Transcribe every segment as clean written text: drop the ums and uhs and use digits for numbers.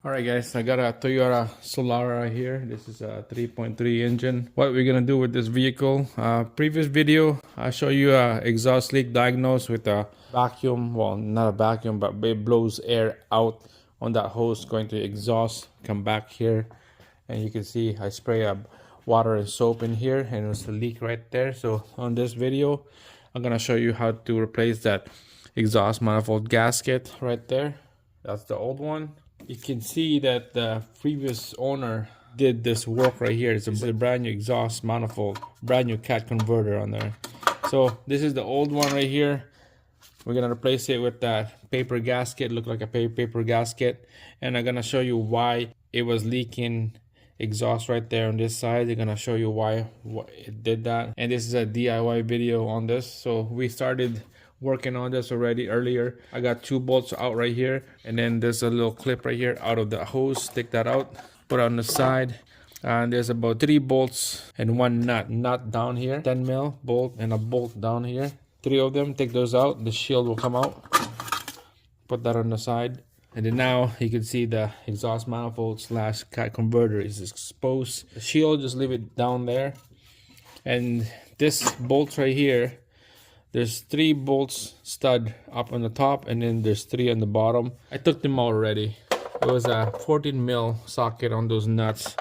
Alright guys, I got a Toyota Solara here. This is a 3.3 engine. What we're gonna do with this vehicle, previous video I show you a exhaust leak diagnosed with a vacuum. Well, not a vacuum, but it blows air out on that hose going to exhaust. Come back here and you can see I spray a water and soap in here and there's a leak right there. So on this video I'm gonna show you how to replace that exhaust manifold gasket right there. That's the old one. You can see that the previous owner did this work right here. It's a brand new exhaust manifold, brand new cat converter on there. So this is the old one right here. We're gonna replace it with that paper gasket, look like a paper gasket, and I'm gonna show you why it was leaking exhaust right there on this side. They're gonna show you why it did that. And this is a DIY video on this. So we started working on this already earlier. I got 2 bolts out right here, and then there's a little clip right here out of the hose. Take that out, put it on the side, and there's about 3 bolts and 1 nut down here, 10 mil bolt and a bolt down here. 3 of them. Take those out, the shield will come out. Put that on the side, and then now you can see the exhaust manifold slash cat converter is exposed. The shield, just leave it down there. And this bolt right here, there's 3 bolts stud up on the top, and then there's 3 on the bottom. I took them out already. It was a 14 mil socket on those nuts.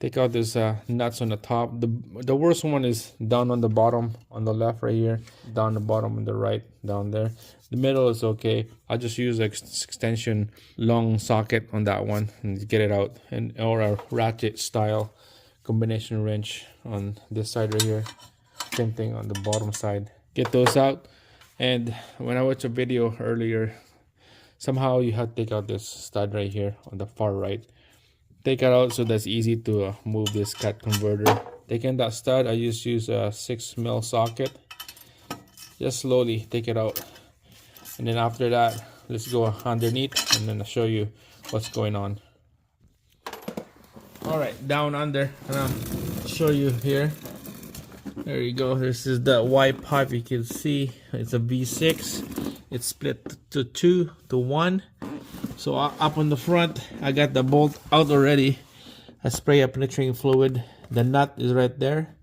Take out this nuts on the top. The worst one is down on the bottom on the left right here, down the bottom on the right down there. The middle is okay. I just use an extension long socket on that one and get it out, and or a ratchet style combination wrench on this side right here. Same thing on the bottom side. Get those out. And when I watched a video earlier, somehow you have to take out this stud right here on the far right. Take it out so that's easy to move this cat converter. Taking that stud, I just use a 6 mil socket. Just slowly take it out, and then after that, let's go underneath and then I'll show you what's going on. All right, down under, and I'll show you here. There you go. This is the Y pipe. You can see it's a V6. It's split to 2 to 1. So up on the front, I got the bolt out already. I spray a penetrating fluid. The nut is right there,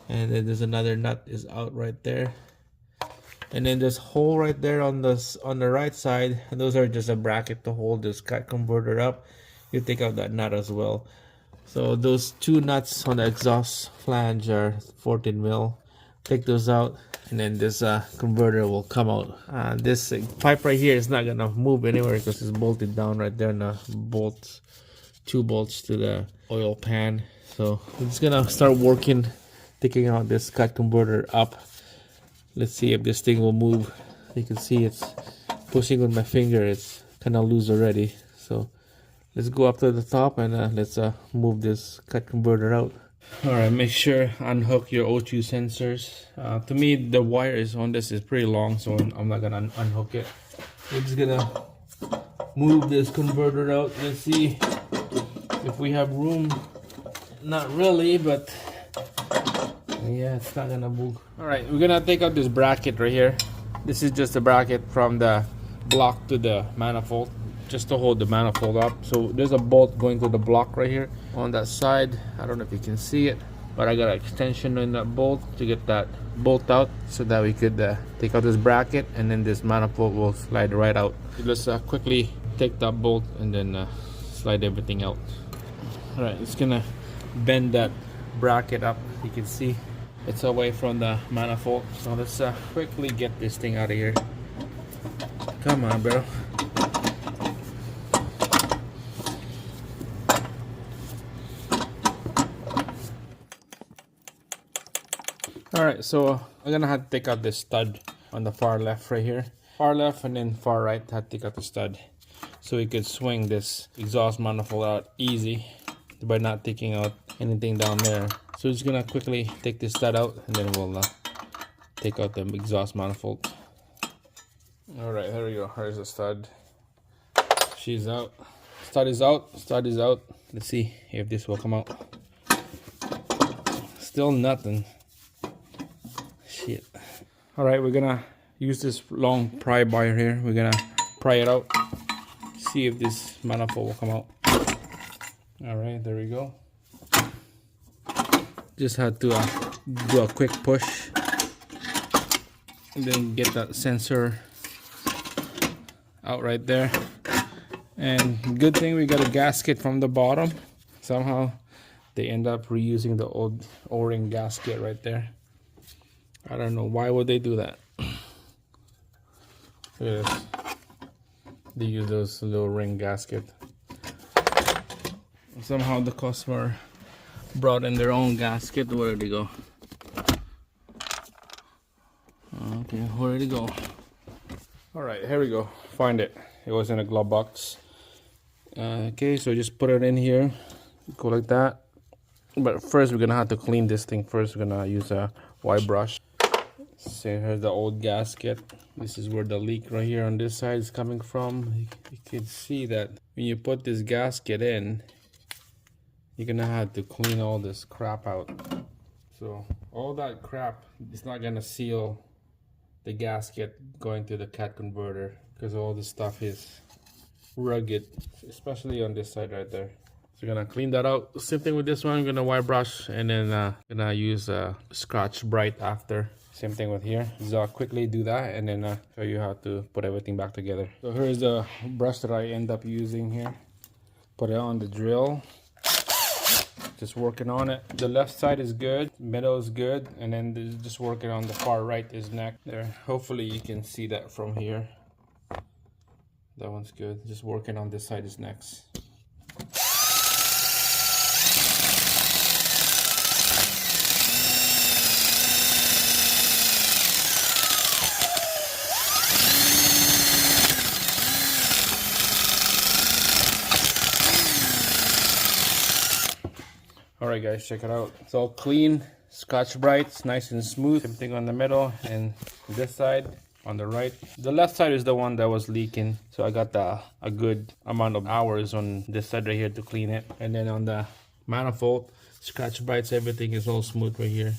and then there's another nut is out right there. And then there's hole right there on the right side. And those are just a bracket to hold this cat converter up. You take out that nut as well. So those 2 nuts on the exhaust flange are 14 mil. Take those out, and then this converter will come out. This pipe right here is not gonna move anywhere because it's bolted down right there, and the bolts, 2 bolts to the oil pan. So I'm just gonna start working, taking out this cat converter up. Let's see if this thing will move. You can see it's pushing with my finger. It's kind of loose already. So let's go up to the top and let's move this cat converter out. Alright, make sure unhook your O2 sensors. To me, the wire is on this is pretty long, so I'm not gonna unhook it. We're just gonna move this converter out. Let's see if we have room. Not really, but yeah, it's not gonna move. Alright, we're gonna take out this bracket right here. This is just a bracket from the block to the manifold, just to hold the manifold up. So there's a bolt going to the block right here on that side. I don't know if you can see it, but I got an extension in that bolt to get that bolt out so that we could take out this bracket, and then this manifold will slide right out. Let's quickly take that bolt and then slide everything out. All right, it's gonna bend that bracket up. You can see it's away from the manifold. So let's quickly get this thing out of here. Come on, bro. Alright, so I'm gonna have to take out this stud on the far left right here. Far left and then far right, I have to take out the stud. So we could swing this exhaust manifold out easy by not taking out anything down there. So just gonna quickly take this stud out, and then we'll take out the exhaust manifold. Alright, here we go. Here's the stud. She's out. Stud is out. Stud is out. Let's see if this will come out. Still nothing. Shit. Alright, we're gonna use this long pry bar here. We're gonna pry it out. see if this manifold will come out. All right, there we go. Just had to do a quick push and then get that sensor out right there. And good thing we got a gasket from the bottom. Somehow they end up reusing the old O-ring gasket right there. I don't know why would they do that. Look at this. They use those little ring gasket. Somehow the customer brought in their own gasket. Where did they go? Okay, where did it go? All right, here we go. Find it. It was in a glove box. Okay, so just put it in here. Go like that. But first, we're gonna have to clean this thing. First, we're gonna use a white brush. So here's the old gasket. This is where the leak right here on this side is coming from. You can see that when you put this gasket in, you're gonna have to clean all this crap out. So all that crap is not gonna seal the gasket going to the cat converter, because all this stuff is rugged, especially on this side right there. So we're gonna clean that out. Same thing with this one. I'm gonna white brush and then gonna use Scotch Brite after. Same thing with here. So I'll quickly do that and then show you how to put everything back together. So here's the brush that I end up using here. Put it on the drill. Just working on it. The left side is good, middle is good, and then just working on the far right is neck there. Hopefully you can see that from here. That one's good. Just working on this side is next. Alright guys, check it out. It's all clean, Scotch Brite, it's nice and smooth. Same thing on the middle and this side on the right. The left side is the one that was leaking, so I got a good amount of hours on this side right here to clean it. And then on the manifold, Scotch Brites, everything is all smooth right here.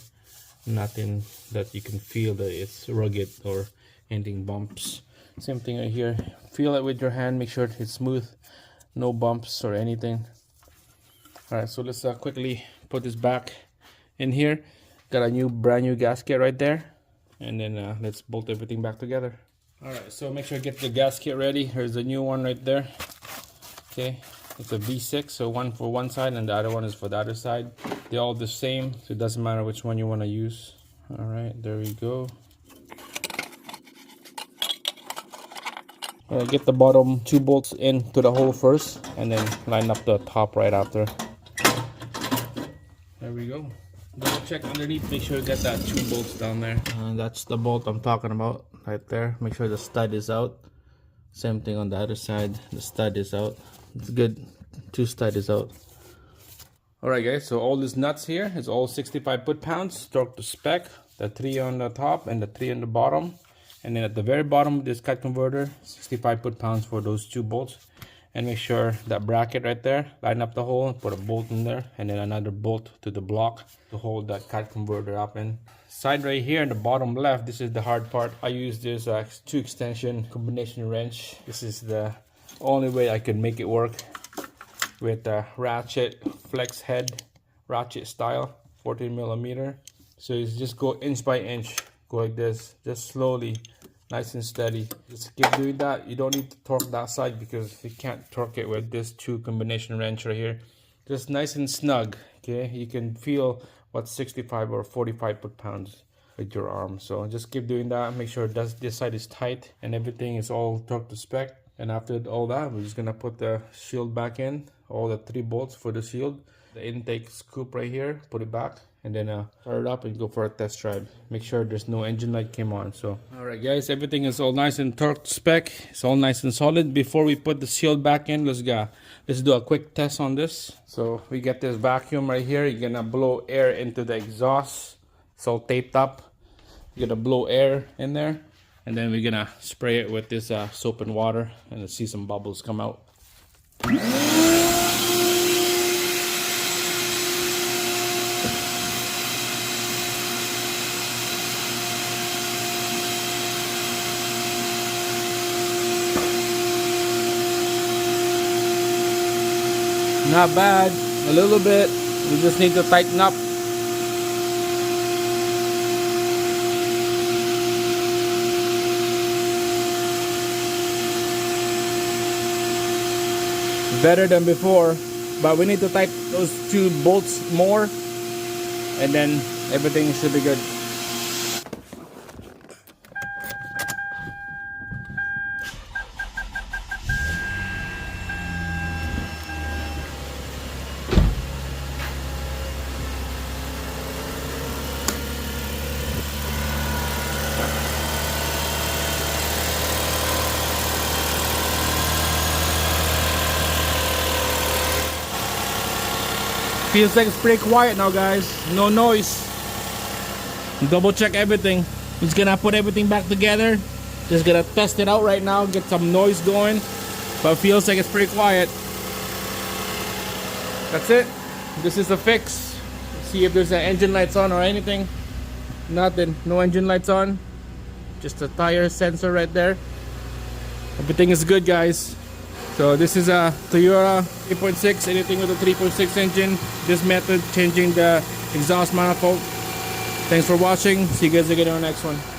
Nothing that you can feel that it's rugged or anything bumps. Same thing right here. Feel it with your hand, make sure it's smooth, no bumps or anything. Alright, so let's quickly put this back in here. Got a brand new gasket right there. And then let's bolt everything back together. Alright, so make sure to get the gasket ready. Here's the new one right there. Okay, it's a V6, so one for one side and the other one is for the other side. They're all the same, so it doesn't matter which one you want to use. Alright, there we go. Get the bottom 2 bolts into the hole first and then line up the top right after. There we go. Double check underneath, make sure you get that 2 bolts down there. That's the bolt I'm talking about right there. Make sure the stud is out. Same thing on the other side, the stud is out. It's good, 2 stud is out. Alright guys, so all these nuts here is all 65 foot-pounds, torque to spec. The 3 on the top and the 3 on the bottom. And then at the very bottom of this cat converter, 65 foot-pounds for those 2 bolts. And make sure that bracket right there, line up the hole, put a bolt in there, and then another bolt to the block to hold that cat converter up in. Side right here in the bottom left, this is the hard part. I use this 2 extension combination wrench. This is the only way I could make it work with a ratchet flex head, ratchet style, 14 millimeter. So you just go inch by inch, go like this, just slowly. Nice and steady. Just keep doing that. You don't need to torque that side because you can't torque it with this 2 combination wrench right here. Just nice and snug. Okay, you can feel what 65 or 45 foot-pounds with your arm. So just keep doing that. Make sure that this side is tight and everything is all torqued to spec. And after all that, we're just gonna put the shield back in. All the 3 bolts for the shield. The intake scoop right here. Put it back. And then fire it up and go for a test drive. Make sure there's no engine light came on. So alright guys, everything is all nice and torqued spec. It's all nice and solid. Before we put the shield back in, let's do a quick test on this. So we get this vacuum right here. You're gonna blow air into the exhaust. It's all taped up. You're gonna blow air in there. And then we're gonna spray it with this soap and water and see some bubbles come out. Not bad. A little bit. We just need to tighten up. Better than before, but we need to tighten those two bolts more, and then everything should be good. Feels like it's pretty quiet now, guys. No noise. Double check everything. Just gonna put everything back together. Just gonna test it out right now, get some noise going. But it feels like it's pretty quiet. That's it. This is a fix. See if there's an engine lights on or anything. Nothing. No engine lights on. Just a tire sensor right there. Everything is good, guys. So this is a Toyota 3.6, anything with a 3.6 engine. This method, changing the exhaust manifold. Thanks for watching. See you guys again on the next one.